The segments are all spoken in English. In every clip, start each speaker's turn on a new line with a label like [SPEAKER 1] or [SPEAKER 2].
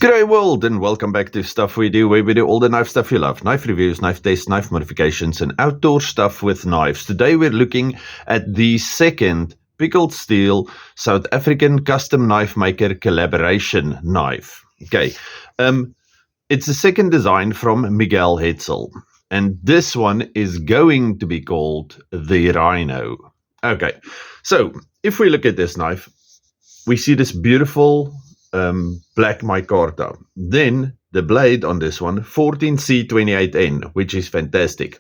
[SPEAKER 1] G'day world and welcome back to Stuff We Do, where we do all the knife stuff you love. Knife reviews, knife tests, knife modifications and outdoor stuff with knives. Today we're looking at the second Pickled Steel South African custom knife maker collaboration knife. Okay, it's the second design from Miguel Hetzel, and this one is going to be called the Rhino. Okay, so if we look at this knife, we see this beautiful black micarta. Then the blade on this one, 14C28N, which is fantastic.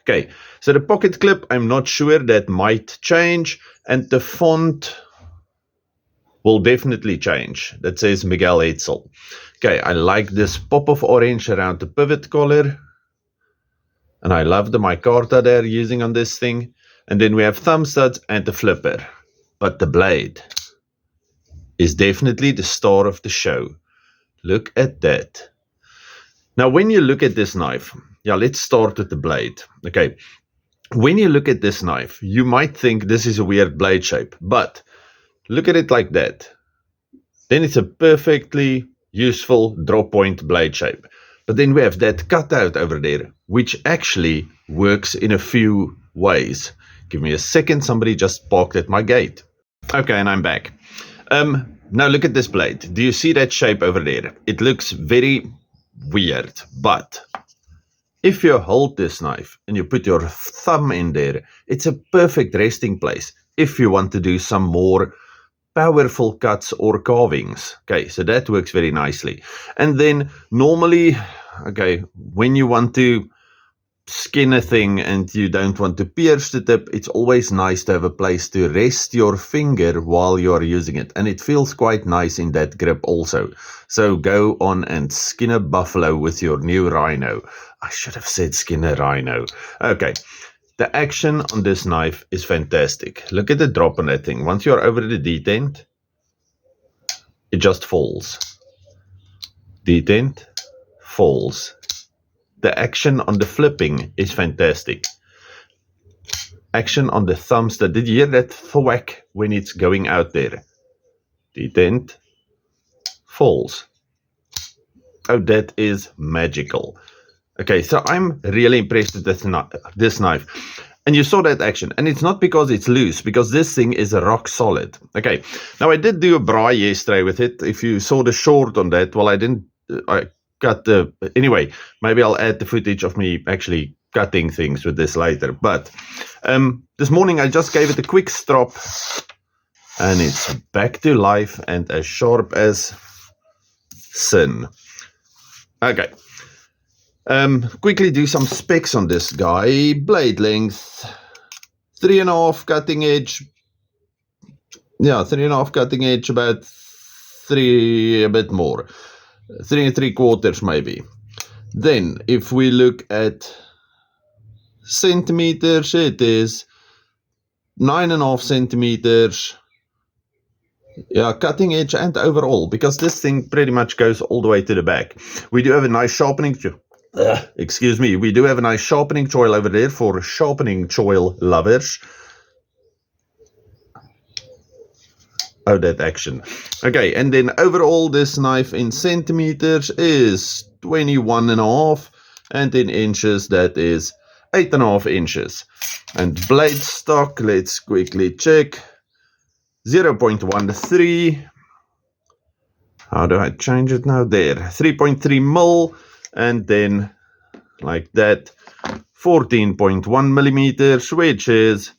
[SPEAKER 1] Okay, so the pocket clip, I'm not sure, that might change, and the font will definitely change. That says Miguel Hetzel. Okay, I like this pop of orange around the pivot collar, and I love the micarta they're using on this thing. And then we have thumb studs and the flipper, but the blade is definitely the star of the show. Look at that. Now, when you look at this knife, let's start with the blade. Okay, when you look at this knife, you might think this is a weird blade shape, but look at it like that. Then it's a perfectly useful drop point blade shape. But then we have that cutout over there, which actually works in a few ways. Give me a second, somebody just parked at my gate. Okay, and I'm back. Now look at this blade. Do you see that shape over there? It looks very weird, but if you hold this knife and you put your thumb in there, it's a perfect resting place if you want to do some more powerful cuts or carvings. Okay, so that works very nicely. And then normally, okay, when you want to skin a thing and you don't want to pierce the tip, it's always nice to have a place to rest your finger while you're using it, and it feels quite nice in that grip also. So go on and skin a buffalo with your new Rhino. I should have said skin a Rhino. Okay, the action on this knife is fantastic. Look at the drop on that thing. Once you're over the detent, it just falls. Detent, falls. The action on the flipping is fantastic. Action on the thumb stud. Did you hear that thwack when it's going out there? Detent, falls. Oh, that is magical. Okay, so I'm really impressed with this knife. And you saw that action. And it's not because it's loose, because this thing is rock solid. Okay, now I did do a braai yesterday with it. If you saw the short on that, well, I cut the, anyway, maybe I'll add the footage of me actually cutting things with this later. But this morning I just gave it a quick strop and it's back to life and as sharp as sin. Okay, quickly do some specs on this guy. Blade length 3.5 cutting edge, 3.5 cutting edge, about 3, a bit more, 3 3/4 maybe. Then if we look at centimeters, it is 9.5 centimeters. Yeah, cutting edge and overall, because this thing pretty much goes all the way to the back. We do have a nice sharpening we do have a nice sharpening choil over there for sharpening choil lovers. Oh, that action. Okay, and then overall this knife in centimeters is 21.5, and in inches that is 8.5 inches. And blade stock, let's quickly check, 0.13. How do I change it now? There, 3.3 mil, and then like that, 14.1 millimeters, which is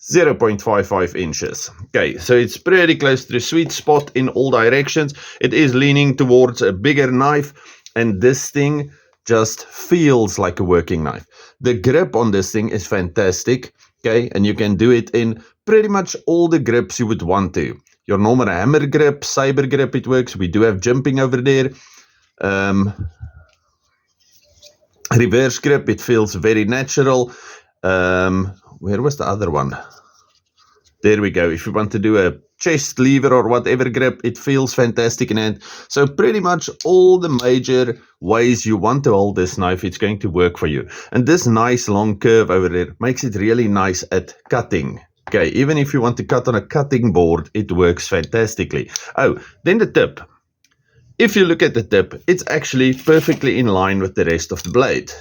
[SPEAKER 1] 0.55 inches. Okay, so it's pretty close to the sweet spot in all directions. It is leaning towards a bigger knife, and this thing just feels like a working knife. The grip on this thing is fantastic. Okay, and you can do it in pretty much all the grips you would want to. Your normal hammer grip, saber grip, it works. We do have jimping over there. Reverse grip, it feels very natural. Where was the other one? There we go. If you want to do a chest lever or whatever grip, it feels fantastic in hand. So pretty much all the major ways you want to hold this knife, it's going to work for you. And this nice long curve over there makes it really nice at cutting. Okay, even if you want to cut on a cutting board, it works fantastically. Oh, then the tip. if you look at the tip, it's actually perfectly in line with the rest of the blade.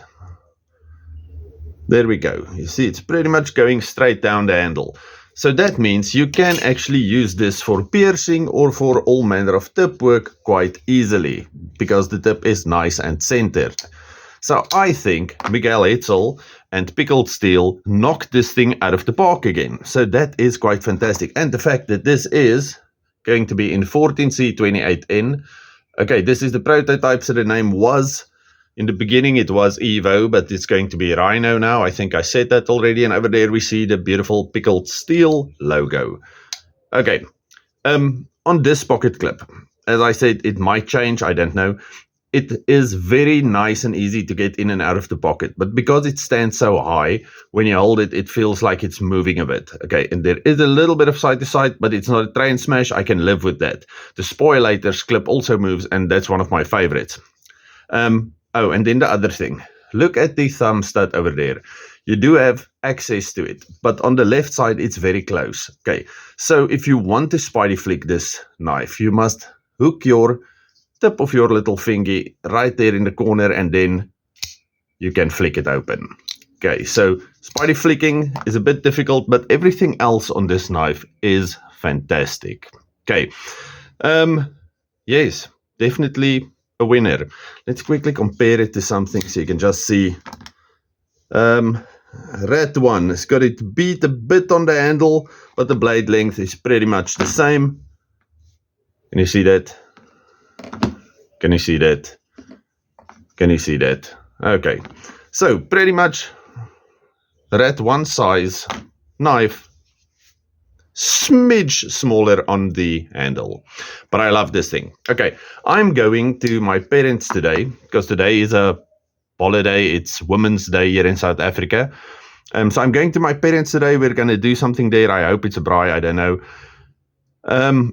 [SPEAKER 1] There we go. You see, it's pretty much going straight down the handle. So that means you can actually use this for piercing or for all manner of tip work quite easily, because the tip is nice and centered. So I think Miguel Hetzel and Pickled Steel knocked this thing out of the park again. So that is quite fantastic. And the fact that this is going to be in 14C28N. Okay, this is the prototype, so the name was, in the beginning it was Evo, but it's going to be Rhino now. I think I said that already. And over there we see the beautiful Pickled Steel logo. Okay, on this pocket clip, as I said, it might change, I don't know. It is very nice and easy to get in and out of the pocket, but because it stands so high, when you hold it, it feels like it's moving a bit. Okay, and there is a little bit of side to side, but it's not a train smash. I can live with that. The spoilators clip also moves, and that's one of my favorites. Oh, and then the other thing. Look at the thumb stud over there. You do have access to it, but on the left side, it's very close. Okay, so if you want to spidey flick this knife, you must hook your tip of your little fingy right there in the corner, and then you can flick it open. Okay, so spidey flicking is a bit difficult, but everything else on this knife is fantastic. Okay, yes, definitely a winner. Let's quickly compare it to something so you can just see. Red one has got it beat a bit on the handle, but the blade length is pretty much the same. Can you see that? Can you see that? Can you see that? Okay, so pretty much red one size knife, smidge smaller on the handle, but I love this thing. Okay, I'm going to my parents today, because today is a holiday. It's Women's Day here in South Africa. So I'm going to my parents today. We're going to do something there. I hope it's a braai, I don't know.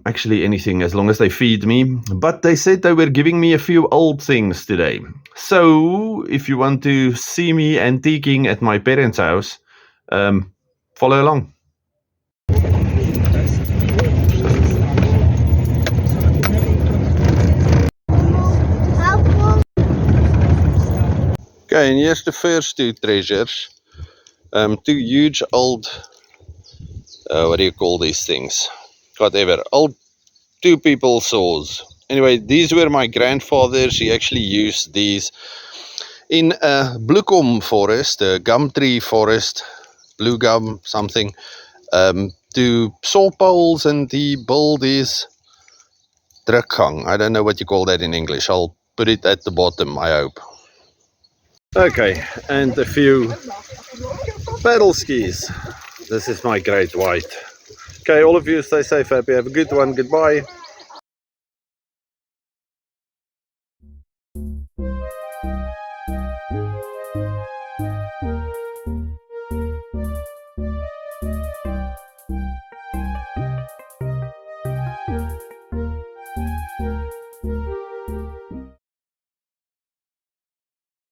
[SPEAKER 1] Actually anything, as long as they feed me. But they said they were giving me a few old things today. So if you want to see me antiquing at my parents' house, follow along. Okay, and here's the first two treasures. Two huge old, what do you call these things? Whatever, old two people saws. Anyway, these were my grandfather's. He actually used these in a bloekom forest, a gum tree forest, blue gum something, to saw poles, and he built his drukgang. I don't know what you call that in English. I'll put it at the bottom, I hope. Okay, and a few paddle skis. This is my great white. Okay, all of you stay safe, happy, have a good one, goodbye.